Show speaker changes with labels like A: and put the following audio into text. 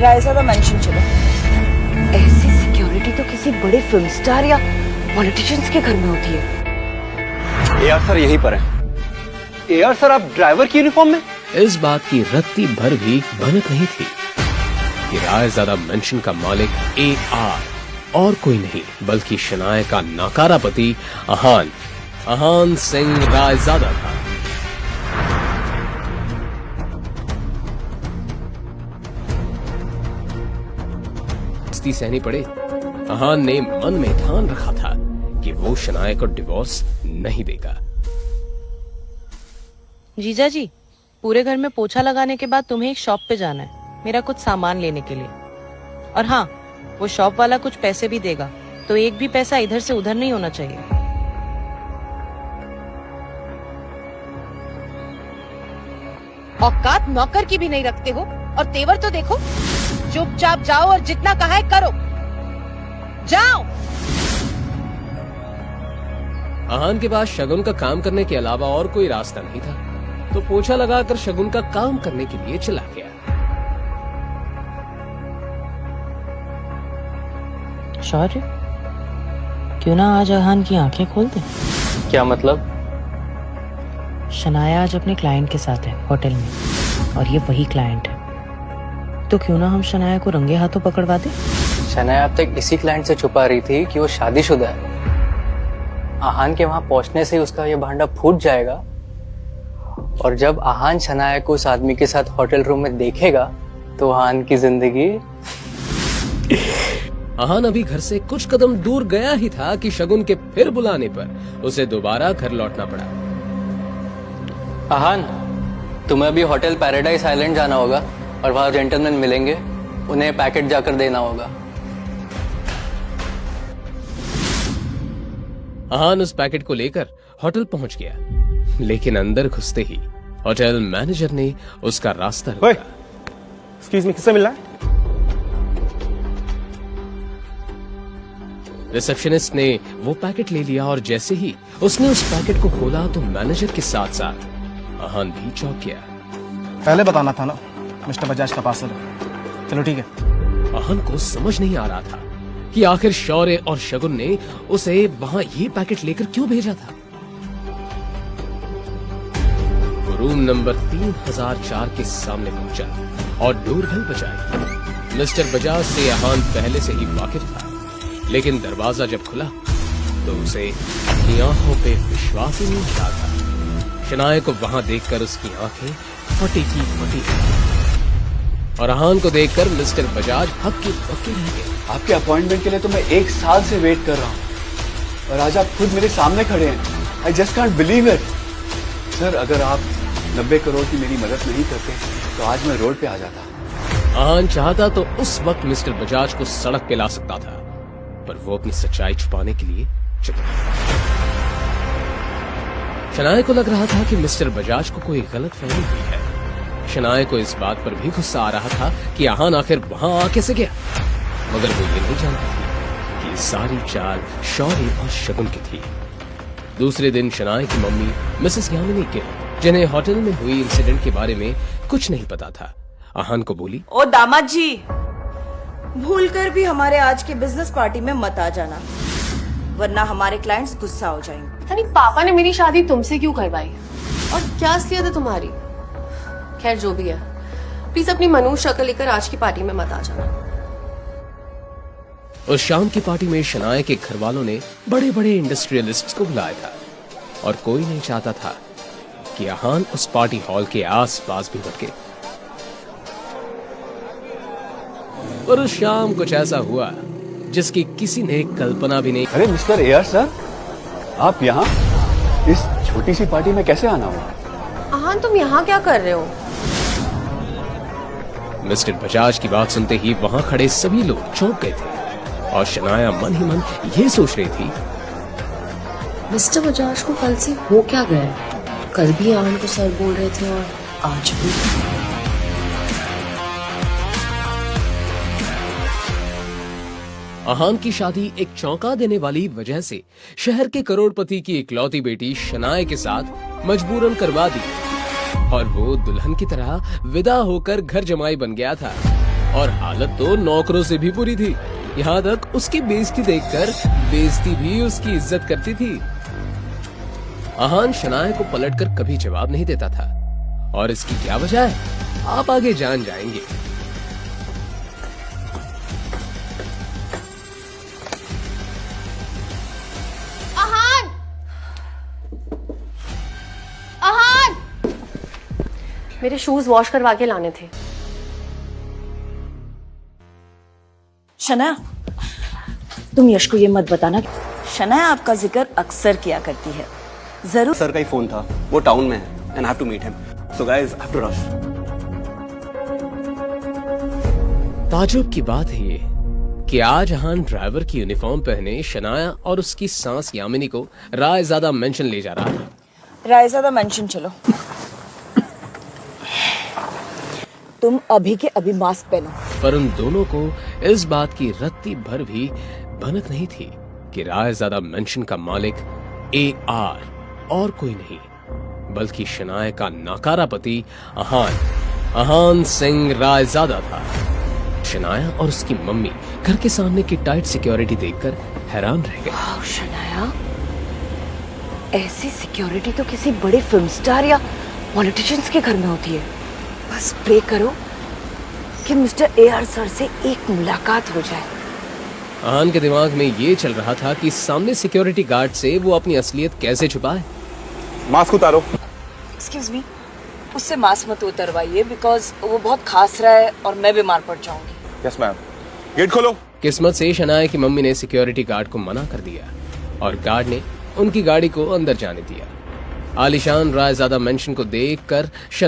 A: Raizada mention चलो।
B: ऐसी security तो किसी बड़े फिल्म स्टार या पॉलिटिशियंस के घर में होती है।
C: एआर सर यहीं पर है। एआर सर, आप ड्राइवर की यूनिफॉर्म में?
D: इस बात की रत्ती भर भी भनक नहीं थी कि रायज़ादा मेंशन का मालिक एआर और कोई नहीं बल्कि शनाया का नाकारा पति अहान सिंह रायज़ादा था। सहनी पड़े, अहान ने मन में ठान रखा था कि वो शनाया को डिवोर्स नहीं देगा।
E: जीजा जी, पूरे घर में पोछा लगाने के बाद तुम्हें एक शॉप पे जाना है मेरा कुछ सामान लेने के लिए। और हाँ, वो शॉप वाला कुछ पैसे भी देगा, तो एक भी पैसा इधर से उधर नहीं होना चाहिए। औकात नौकर की भी नहीं रखते हो, और तेवर तो देखो। चुपचाप जाओ और जितना कहा है करो, जाओ।
D: अहान के पास शगुन का काम करने के अलावा और कोई रास्ता नहीं था, तो पोछा लगाकर शगुन का काम करने के लिए चला गया।
E: शौर्य, क्यों ना आज अहान की आंखें खोल दे।
C: क्या मतलब?
E: शनाया आज अपने क्लाइंट के साथ है होटल में, और ये वही क्लाइंट है, तो क्यों ना हम शनाया को रंगे हाथों पकड़वा दे।
F: शनाया अब तक इसी क्लाइंट से छुपा रही थी कि वो शादीशुदा है। आहान के वहां पहुंचने से उसका ये भांडा फूट जाएगा, और जब आहान शनाया को उस आदमी के साथ होटल रूम में देखेगा तो आहान की जिंदगी।
D: अहान अभी घर से कुछ कदम दूर गया ही था कि शगुन के फिर बुलाने पर उसे दोबारा घर लौटना पड़ा।
F: आहान, तुम्हें अभी होटल पैराडाइज आइलैंड जाना होगा, और वहां जेंटलमैन मिलेंगे, उन्हें पैकेट जाकर देना होगा।
D: अहान उस पैकेट को लेकर होटल पहुंच गया, लेकिन अंदर घुसते ही होटल मैनेजर ने उसका रास्ता रोका।
C: एक्सक्यूज मी, किससे मिलना है?
D: रिसेप्शनिस्ट ने वो पैकेट ले लिया, और जैसे ही उसने उस पैकेट को खोला तो मैनेजर के साथ साथ अहान भी चौंक गया।
G: पहले बताना था ना, मिस्टर बजाज का पार्सल है। चलो ठीक है।
D: अहान को समझ नहीं आ रहा था कि आखिर शौर्य और शगुन ने उसे वहां ये पैकेट लेकर क्यों भेजा था। वो रूम नंबर 3004 के सामने पहुंचा और डोरबेल बजाई। मिस्टर बजाज से अहान पहले से ही वाकिफ था, लेकिन दरवाजा जब खुला तो उसे अपनी आंखों पे विश्वास ही नहीं हो रहा था। शनाया को वहां देखकर उसकी आंखें फटी की फटी, और अहान को देखकर मिस्टर बजाज हक्के बक्के रह गए।
H: आपके अपॉइंटमेंट के लिए तो मैं 1 साल से वेट कर रहा हूँ, और आज आप खुद मेरे सामने खड़े हैं। I just can't believe it. Sir, अगर आप 90 करोड़ की मेरी मदद नहीं करते तो आज मैं रोड पे आ जाता।
D: अहान चाहता तो उस वक्त मिस्टर बजाज को सड़क पे ला सकता था, पर वो अपनी सच्चाई छुपाने के लिए चुप रहा। शनाया को लग रहा था कि मिस्टर बजाज को कोई गलतफहमी हुई है। शनाया को इस बात पर भी गुस्सा आ रहा था कि अहान आखिर वहां आ कैसे गया, मगर वो ये नहीं जानती थी कि सारी चाल शौर्य और शगुन की थी। दूसरे दिन शनाया की मम्मी मिसेस यामिनी गिल, जिन्हें होटल में हुई इंसिडेंट के बारे में कुछ नहीं पता था, अहान को बोली,
A: ओ दामाद जी, भूलकर भी हमारे आज के बिजनेस पार्टी में मत आ जाना, वरना हमारे क्लाइंट्स गुस्सा हो जाएंगे।
I: पता नहीं पापा ने मेरी शादी तुमसे क्यों करवाई, और क्या असलियत है तुम्हारी। खैर जो भी है, प्लीज अपनी मनूज शक्ल लेकर आज की पार्टी में मत आ जाना।
D: उस शाम की पार्टी में शनाया के घर वालों ने बड़े बड़े इंडस्ट्रियलिस्ट्स को बुलाया था, और कोई नहीं चाहता था कि अहान उस पार्टी हॉल के आसपास भी भटके। और उस शाम कुछ ऐसा हुआ जिसकी किसी ने कल्पना भी नहीं।
H: अरे मिस्टर एआर सर, आप यहाँ इस छोटी सी पार्टी में कैसे आना हुआ?
I: अहान, तुम यहाँ क्या कर रहे हो?
D: मिस्टर बजाज की बात सुनते ही वहां खड़े सभी लोग चौंक गए थे, और शनाया मन ही मन ये सोच रही थी,
I: मिस्टर बजाज को कल से हो क्या गया? कल भी अहान को सर बोल रहे थे और आज भी।
D: अहान की शादी एक चौंका देने वाली वजह से शहर के करोड़पति की इकलौती बेटी शनाया के साथ मजबूरन करवा दी, और वो दुल्हन की तरह विदा होकर घर जमाई बन गया था। और हालत तो नौकरों से भी बुरी थी। यहाँ तक उसकी बेइज्जती देखकर बेइज्जती भी उसकी इज्जत करती थी। आहान शनाया को पलटकर कभी जवाब नहीं देता था और इसकी क्या वजह है आप आगे जान जाएंगे।
I: आहान! आहान! मेरे शूज वॉश करवा के लाने थे।
A: शनाया, तुम यश को ये मत बताना। शनाया आपका जिक्र अक्सर किया करती है। जरूर
C: सर का ही फोन था, वो टाउन में है and have to meet him, so guys have to rush.
D: ताजुब की बात है ये कि आज आहान ड्राइवर की यूनिफॉर्म पहने शनाया और उसकी सास यामिनी को रायज़ादा मेंशन ले जा रहा था।
A: रायज़ादा मेंशन चलो। तुम अभी के अभी मास्क पहनो।
D: पर उन दोनों को इस बात की रत्ती भर भी भनक नहीं थी कि रायज़ादा मेंशन का मालिक AR और कोई नहीं बल्कि शनाया का नाकारा पति आहान सिंह रायज़ादा था। शनाया और उसकी मम्मी घर के सामने की टाइट सिक्योरिटी देखकर हैरान रह गए।
B: वाह शनाया, ऐसी सिक्योरिटी तो किसी बड़े फिल्म स्टार या पॉलिटिशियंस के घर में होती है। बस प्रे करो कि मिस्टर AR सर से एक मुलाकात हो जाए।
D: आहान के दिमाग में ये चल रहा था कि सामने सिक्योरिटी गार्ड से वो अपनी असलियत कैसे छुपाए।
C: मास्क उतारो।
A: एक्सक्यूज मी, उससे मास्क मत उतरवाइए बिकॉज वो बहुत खास रहा है और मैं बीमार पड़ जाऊंगी।
C: Yes ma'am. गेट खोलो।
D: किस्मत से शनाया की मम्मी ने सिक्योरिटी गार्ड को मना कर दिया और गार्ड ने उनकी गाड़ी को अंदर जाने दिया। आलिशान रायज़ादा मेंशन को देखकर शनाया